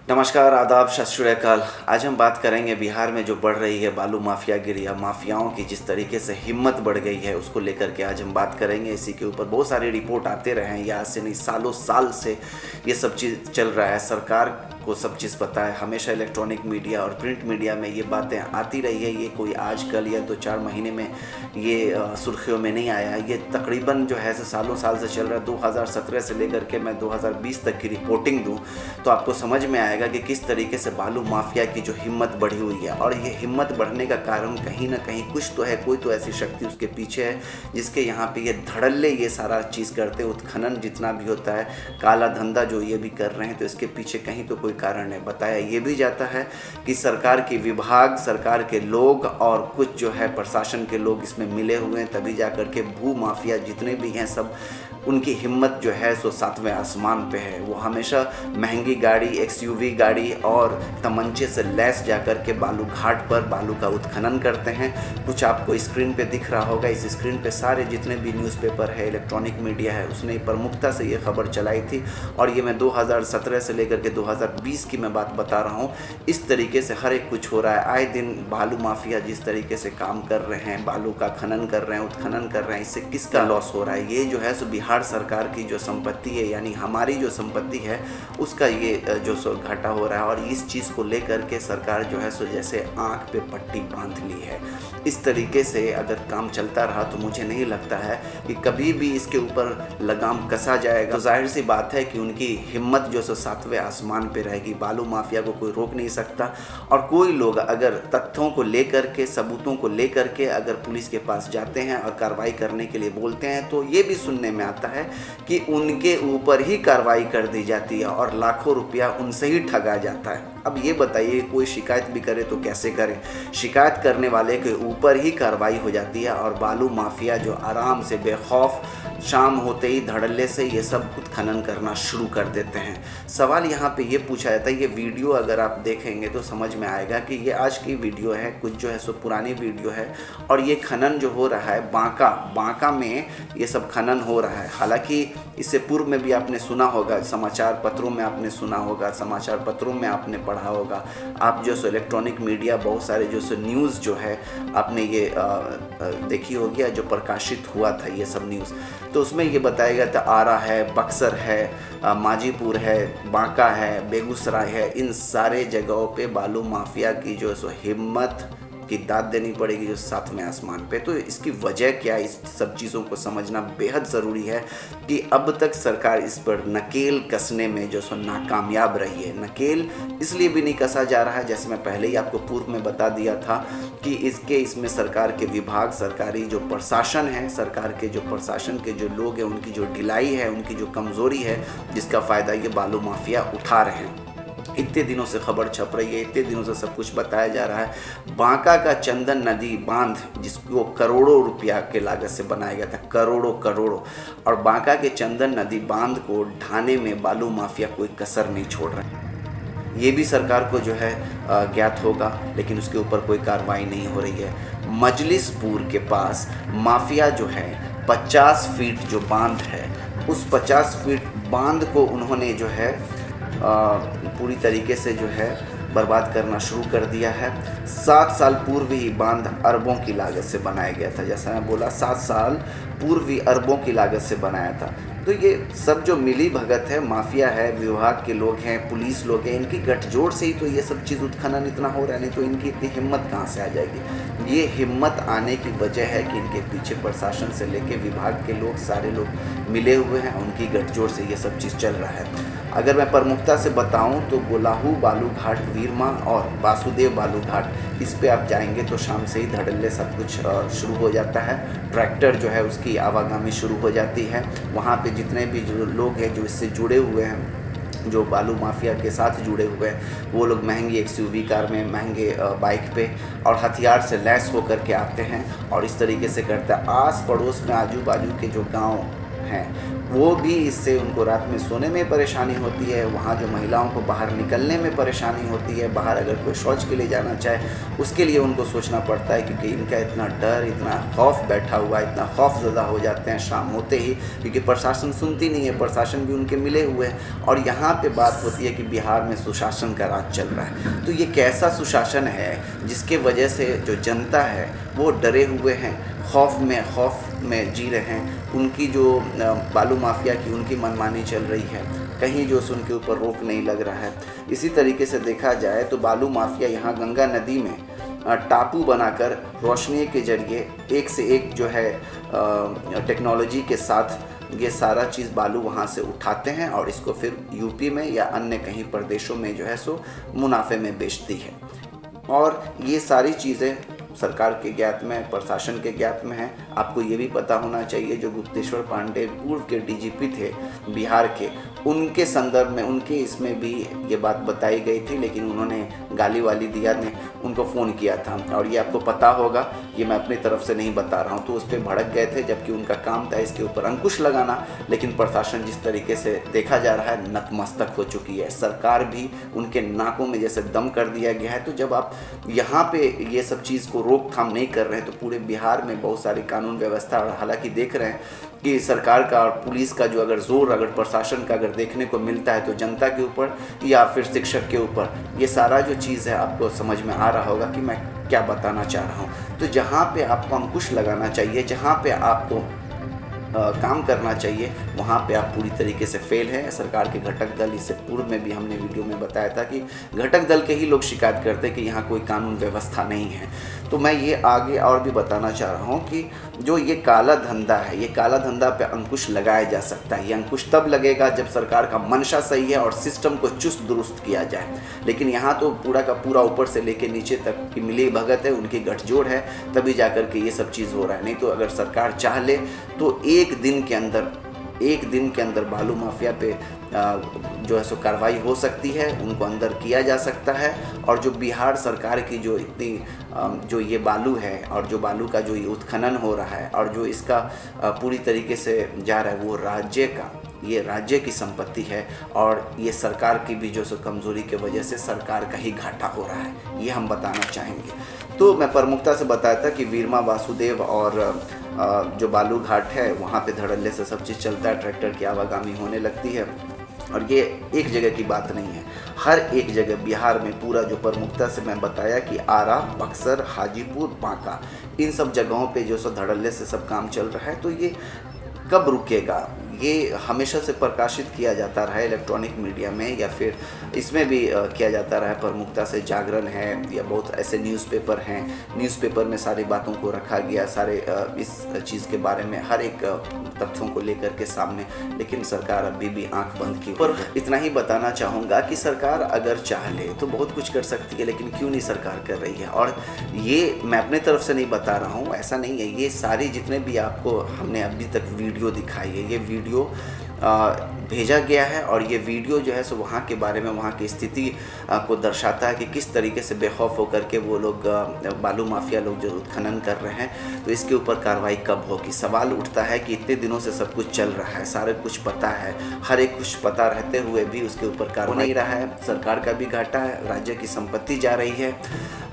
नमस्कार, आदाब, सत श्री अकाल। आज हम बात करेंगे बिहार में जो बढ़ रही है बालू माफियागिरी या माफियाओं की जिस तरीके से हिम्मत बढ़ गई है उसको लेकर के आज हम बात करेंगे। इसी के ऊपर बहुत सारे रिपोर्ट आते रहे हैं, या आज से नहीं सालों साल से ये सब चीज़ चल रहा है। सरकार को सब चीज़ पता है, हमेशा इलेक्ट्रॉनिक मीडिया और प्रिंट मीडिया में ये बातें आती रही है। ये कोई आज कल या 2-4 महीने में ये सुर्खियों में नहीं आया है। ये तकरीबन जो है सालों साल से चल रहा है। 2017 से लेकर के मैं 2020 तक की रिपोर्टिंग दूँ तो आपको समझ में आएगा कि किस तरीके से बालू माफिया की जो हिम्मत बढ़ी हुई है। और ये हिम्मत बढ़ने का कारण कहीं ना कहीं कुछ तो है, कोई तो ऐसी शक्ति उसके पीछे है जिसके यहाँ पे ये धड़ल्ले ये सारा चीज़ करते, उत्खनन जितना भी होता है, काला धंधा जो ये भी कर रहे हैं, तो इसके पीछे कहीं तो कोई कारण है। बताया ये भी जाता है कि सरकार के विभाग, सरकार के लोग और कुछ जो है प्रशासन के लोग इसमें मिले हुए हैं, तभी जा कर के भू माफिया जितने भी हैं सब उनकी हिम्मत जो है सो 7वें आसमान पे है। वो हमेशा महंगी गाड़ी, एक्सयूवी गाड़ी और तमंचे से लैस जाकर के बालू घाट पर बालू का उत्खनन करते हैं। कुछ आपको स्क्रीन पे दिख रहा होगा, इस स्क्रीन पे सारे जितने भी न्यूज़पेपर है, इलेक्ट्रॉनिक मीडिया है, उसने प्रमुखता से ये खबर चलाई थी। और ये मैं 2017 से लेकर के 2020 की मैं बात बता रहा हूँ। इस तरीके से हर एक कुछ हो रहा है। आए दिन बालू माफिया जिस तरीके से काम कर रहे हैं, बालू का खनन कर रहे हैं, उत्खनन कर रहे हैं, इससे किसका लॉस हो रहा है? ये जो है सो बिहार सरकार की जो संपत्ति है, यानी हमारी जो संपत्ति है उसका ये जो सो घाटा हो रहा है। और इस चीज़ को लेकर के सरकार जो है सो जैसे आंख पे पट्टी बांध ली है। इस तरीके से अगर काम चलता रहा तो मुझे नहीं लगता है कि कभी भी इसके ऊपर लगाम कसा जाएगा। तो जाहिर सी बात है कि उनकी हिम्मत जो सो 7वें आसमान पे रहेगी। बालू माफिया को कोई रोक नहीं सकता। और कोई लोग अगर तथ्यों को लेकर के, सबूतों को लेकर के अगर पुलिस के पास जाते हैं और कार्रवाई करने के लिए बोलते हैं तो ये भी सुनने में आता है कि उनके ऊपर ही कार्रवाई कर दी जाती है और लाखों रुपया उनसे ही ठगा जाता है। अब ये बताइए, कोई शिकायत भी करे तो कैसे करे? शिकायत करने वाले के ऊपर ही कार्रवाई हो जाती है और बालू माफिया जो आराम से बेखौफ शाम होते ही धड़ल्ले से ये सब उत्खनन करना शुरू कर देते हैं। सवाल यहाँ पे ये पूछा जाता है, ये वीडियो अगर आप देखेंगे तो समझ में आएगा कि ये आज की वीडियो है, कुछ जो है सो पुरानी वीडियो है। और ये खनन जो हो रहा है बांका में ये सब खनन हो रहा है। हालांकि इससे पूर्व में भी आपने सुना होगा, समाचार पत्रों में आपने सुना होगा, समाचार पत्रों में आपने पढ़ा होगा। आप जो सो इलेक्ट्रॉनिक मीडिया, बहुत सारे जो सो न्यूज़ जो है आपने ये देखी होगी, जो प्रकाशित हुआ था ये सब न्यूज़, तो उसमें ये बताया गया था आरा है, बक्सर है, माजीपुर है, बांका है, बेगूसराय है, इन सारे जगहों पे बालू माफिया की जो सो हिम्मत की दाद देनी पड़ेगी जो 7वें आसमान पे। तो इसकी वजह क्या है, इस सब चीज़ों को समझना बेहद ज़रूरी है कि अब तक सरकार इस पर नकेल कसने में जो सो नाकामयाब रही है। नकेल इसलिए भी नहीं कसा जा रहा है, जैसे मैं पहले ही आपको पूर्व में बता दिया था कि इसमें सरकार के विभाग, सरकारी जो प्रशासन है, सरकार के जो प्रशासन के जो लोग हैं, उनकी जो ढिलाई है, उनकी जो कमज़ोरी है, जिसका फ़ायदा ये बालू माफिया उठा रहे हैं। इतने दिनों से खबर छप रही है, इतने दिनों से सब कुछ बताया जा रहा है। बांका का चंदन नदी बांध, जिसको करोड़ों रुपया के लागत से बनाया गया था, करोड़ों, और बांका के चंदन नदी बांध को ढाने में बालू माफिया कोई कसर नहीं छोड़ रहे हैं। ये भी सरकार को जो है ज्ञात होगा, लेकिन उसके ऊपर कोई कार्रवाई नहीं हो रही है। मजलिसपुर के पास माफिया जो है 50 फीट जो बांध है, उस 50 फीट बांध को उन्होंने जो है पूरी तरीके से जो है बर्बाद करना शुरू कर दिया है। 7 साल पूर्व ही बांध अरबों की लागत से बनाया गया था। जैसा मैं बोला, 7 साल पूर्व ही अरबों की लागत से बनाया था। तो ये सब जो मिली भगत है, माफिया है, विभाग के लोग हैं, पुलिस लोग हैं, इनकी गठजोड़ से ही तो ये सब चीज़ उत्खनन इतना हो रहा है। नहीं तो इनकी इतनी हिम्मत कहाँ से आ जाएगी? ये हिम्मत आने की वजह है कि इनके पीछे प्रशासन से लेके विभाग के लोग, सारे लोग मिले हुए हैं, उनकी गठजोड़ से ये सब चीज़ चल रहा है। अगर मैं प्रमुखता से बताऊं तो गोलाहू बालू घाट, वीरमा और वासुदेव बालू घाट, इस पे आप जाएंगे तो शाम से ही धड़ल्ले सब कुछ शुरू हो जाता है। ट्रैक्टर जो है उसकी आवागमन शुरू हो जाती है। वहाँ पे जितने भी जो लोग हैं जो इससे जुड़े हुए हैं, जो बालू माफिया के साथ जुड़े हुए हैं, वो लोग महंगी एक्सयूवी कार में, महंगे बाइक पे और हथियार से लैस होकर के आते हैं और इस तरीके से करते हैं। आस पड़ोस में, आजू बाजू के जो गांव हैं वो भी इससे उनको रात में सोने में परेशानी होती है। वहाँ जो महिलाओं को बाहर निकलने में परेशानी होती है, बाहर अगर कोई शौच के लिए जाना चाहे उसके लिए उनको सोचना पड़ता है, क्योंकि इनका इतना डर, इतना खौफ बैठा हुआ है, इतना खौफज़दा हो जाते हैं शाम होते ही, क्योंकि प्रशासन सुनती नहीं है, प्रशासन भी उनके मिले हुए हैं। और यहाँ पे बात होती है कि बिहार में सुशासन का राज चल रहा है। तो ये कैसा सुशासन है जिसके वजह से जो जनता है वो डरे हुए हैं, खौफ में जी रहे हैं। उनकी जो बालू माफिया की उनकी मनमानी चल रही है, कहीं जो उनके ऊपर रोक नहीं लग रहा है। इसी तरीके से देखा जाए तो बालू माफिया यहाँ गंगा नदी में टापू बनाकर रोशनी के जरिए एक से एक जो है टेक्नोलॉजी के साथ ये सारा चीज़ बालू वहाँ से उठाते हैं और इसको फिर यूपी में या अन्य कहीं प्रदेशों में जो है सो मुनाफे में बेचती है। और ये सारी चीज़ें सरकार के ज्ञात में, प्रशासन के ज्ञात में है। आपको ये भी पता होना चाहिए जो गुप्तेश्वर पांडे पूर्व के डीजीपी थे बिहार के, उनके संदर्भ में उनके इसमें भी ये बात बताई गई थी, लेकिन उन्होंने गाली वाली दिया ने उनको फ़ोन किया था और ये आपको पता होगा, ये मैं अपनी तरफ से नहीं बता रहा हूँ। तो उस पर भड़क गए थे, जबकि उनका काम था इसके ऊपर अंकुश लगाना। लेकिन प्रशासन जिस तरीके से देखा जा रहा है नतमस्तक हो चुकी है, सरकार भी उनके नाकों में जैसे दम कर दिया गया है। तो जब आप यहाँ पे ये सब चीज़ को रोकथाम नहीं कर रहे हैं तो पूरे बिहार में बहुत सारी कानून व्यवस्था, और हालांकि देख रहे हैं कि सरकार का और पुलिस का जो अगर जोर अगर प्रशासन का अगर देखने को मिलता है तो जनता के ऊपर या फिर शिक्षक के ऊपर, ये सारा जो चीज़ है आपको समझ में आ रहा होगा कि मैं क्या बताना चाह रहा हूँ। तो जहाँ पे आपको अंकुश लगाना चाहिए, जहाँ पे आपको काम करना चाहिए, वहाँ पे आप पूरी तरीके से फेल है। सरकार के घटक दल, इससे पूर्व में भी हमने वीडियो में बताया था कि घटक दल के ही लोग शिकायत करते हैं कि यहाँ कोई कानून व्यवस्था नहीं है। तो मैं ये आगे और भी बताना चाह रहा हूँ कि जो ये काला धंधा है, ये काला धंधा पे अंकुश लगाया जा सकता है। ये अंकुश तब लगेगा जब सरकार का मंशा सही है और सिस्टम को चुस्त दुरुस्त किया जाए। लेकिन यहाँ तो पूरा का पूरा ऊपर से लेके नीचे तक की मिली भगत है, उनकी गठजोड़ है, तभी जाकर के ये सब चीज़ हो रहा है। नहीं तो अगर सरकार चाह ले तो एक दिन के अंदर बालू माफिया पे जो है सो कार्रवाई हो सकती है, उनको अंदर किया जा सकता है। और जो बिहार सरकार की जो इतनी जो ये बालू है और जो बालू का जो ये उत्खनन हो रहा है और जो इसका पूरी तरीके से जा रहा है, वो ये राज्य की संपत्ति है। और ये सरकार की भी जो सो कमज़ोरी के वजह से सरकार का ही घाटा हो रहा है, ये हम बताना चाहेंगे। तो मैं प्रमुखता से बताया था कि वीरमा वासुदेव और जो बालू घाट है वहाँ पे धड़ल्ले से सब चीज़ चलता है, ट्रैक्टर की आवागमन होने लगती है। और ये एक जगह की बात नहीं है, हर एक जगह बिहार में पूरा जो प्रमुखता से मैं बताया कि आरा, बक्सर, हाजीपुर, बांका, इन सब जगहों पे जो सो धड़ल्ले से सब काम चल रहा है। तो ये कब रुकेगा? ये हमेशा से प्रकाशित किया जाता रहा है इलेक्ट्रॉनिक मीडिया में, या फिर इसमें भी किया जाता रहा है प्रमुखता से। जागरण है या बहुत ऐसे न्यूज़पेपर हैं, न्यूज़पेपर में सारी बातों को रखा गया, सारे इस चीज़ के बारे में हर एक तथ्यों को लेकर के सामने। लेकिन सरकार अभी भी आंख बंद की। पर इतना ही बताना चाहूँगा कि सरकार अगर चाह ले तो बहुत कुछ कर सकती है, लेकिन क्यों नहीं सरकार कर रही है। और ये मैं अपने तरफ से नहीं बता रहा हूँ, ऐसा नहीं है। ये सारी जितने भी आपको हमने अभी तक वीडियो दिखाई है, ये वीडियो भेजा गया है। और ये वीडियो जो है सो वहाँ के बारे में, वहाँ की स्थिति को दर्शाता है कि किस तरीके से बेखौफ होकर के वो लोग बालू माफिया लोग जो उत्खनन कर रहे हैं। तो इसके ऊपर कार्रवाई कब होगी? सवाल उठता है कि इतने दिनों से सब कुछ चल रहा है, सारे कुछ पता है, हर एक कुछ पता रहते हुए भी उसके ऊपर कार्रवाई नहीं रहा है। सरकार का भी घाटा है, राज्य की संपत्ति जा रही है।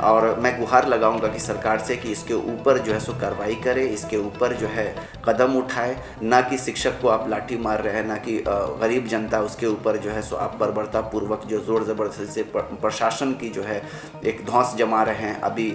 और मैं गुहार लगाऊंगा कि सरकार से कि इसके ऊपर जो है सो कार्रवाई करे, इसके ऊपर जो है कदम उठाए। ना कि शिक्षक को आप लाठी मार रहे हैं, ना कि गरीब जनता उसके ऊपर जो है सो आप बर्बरतापूर्वक जो ज़ोर ज़बरदस्ती से प्रशासन की जो है एक धौंस जमा रहे हैं। अभी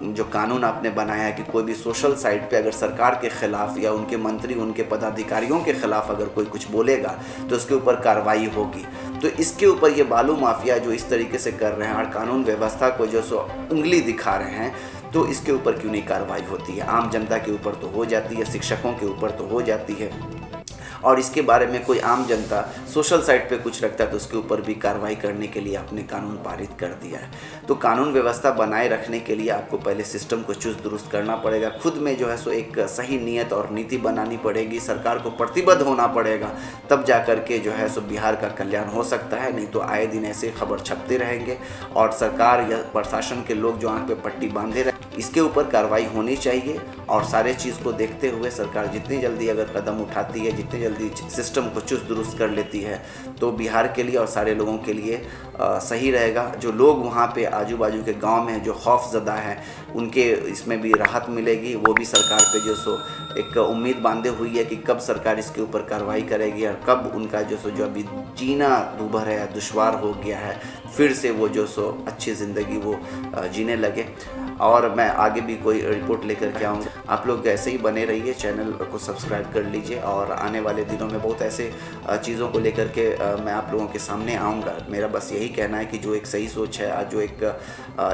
जो कानून आपने बनाया है कि कोई भी सोशल साइट पे अगर सरकार के ख़िलाफ़ या उनके मंत्री, उनके पदाधिकारियों के ख़िलाफ़ अगर कोई कुछ बोलेगा तो उसके ऊपर कार्रवाई होगी। तो इसके ऊपर ये बालू माफिया जो इस तरीके से कर रहे हैं और कानून व्यवस्था को जो सो उंगली दिखा रहे हैं, तो इसके ऊपर क्यों नहीं कार्रवाई होती है? आम जनता के ऊपर तो हो जाती है, शिक्षकों के ऊपर तो हो जाती है। और इसके बारे में कोई आम जनता सोशल साइट पे कुछ रखता है तो उसके ऊपर भी कार्रवाई करने के लिए आपने कानून पारित कर दिया है। तो कानून व्यवस्था बनाए रखने के लिए आपको पहले सिस्टम को चुस्त दुरुस्त करना पड़ेगा। खुद में जो है सो एक सही नीयत और नीति बनानी पड़ेगी, सरकार को प्रतिबद्ध होना पड़ेगा, तब जा कर के जो है सो बिहार का कल्याण हो सकता है। नहीं तो आए दिन ऐसे खबर छपते रहेंगे और सरकार या प्रशासन के लोग जो आँख पे पट्टी बांधे रहे इसके ऊपर कार्रवाई होनी चाहिए। और सारे चीज़ को देखते हुए सरकार जितनी जल्दी अगर कदम उठाती है, जितनी जल्दी सिस्टम को चुस्त दुरुस्त कर लेती है, तो बिहार के लिए और सारे लोगों के लिए सही रहेगा। जो लोग वहाँ पे आजू बाजू के गांव में जो खौफजदा हैं, उनके इसमें भी राहत मिलेगी। वो भी सरकार पे जो सो एक उम्मीद बांधे हुई है कि कब सरकार इसके ऊपर कार्रवाई करेगी और कब उनका जो अभी जीना दूभर है, दुश्वार हो गया है, फिर से वो जो सो अच्छी ज़िंदगी वो जीने लगे। और मैं आगे भी कोई रिपोर्ट लेकर के आऊँगा। आप लोग ऐसे ही बने रहिए, चैनल को सब्सक्राइब कर लीजिए और आने वाले दिनों में बहुत ऐसे चीज़ों को लेकर के मैं आप लोगों के सामने आऊँगा। मेरा बस यही कहना है कि जो एक सही सोच है, जो एक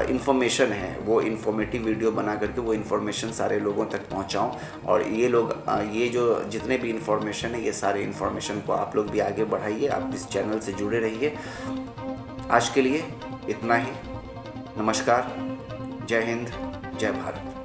इन्फॉर्मेशन है, वो इन्फॉर्मेटिव वीडियो बना करके वो इन्फॉर्मेशन सारे लोगों तक पहुँचाऊँ। और ये लोग ये जो जितने भी इन्फॉर्मेशन है, ये सारे इन्फॉर्मेशन को आप लोग भी आगे बढ़ाइए। आप इस चैनल से जुड़े रहिए। आज के लिए इतना ही। नमस्कार, जय हिंद, जय भारत।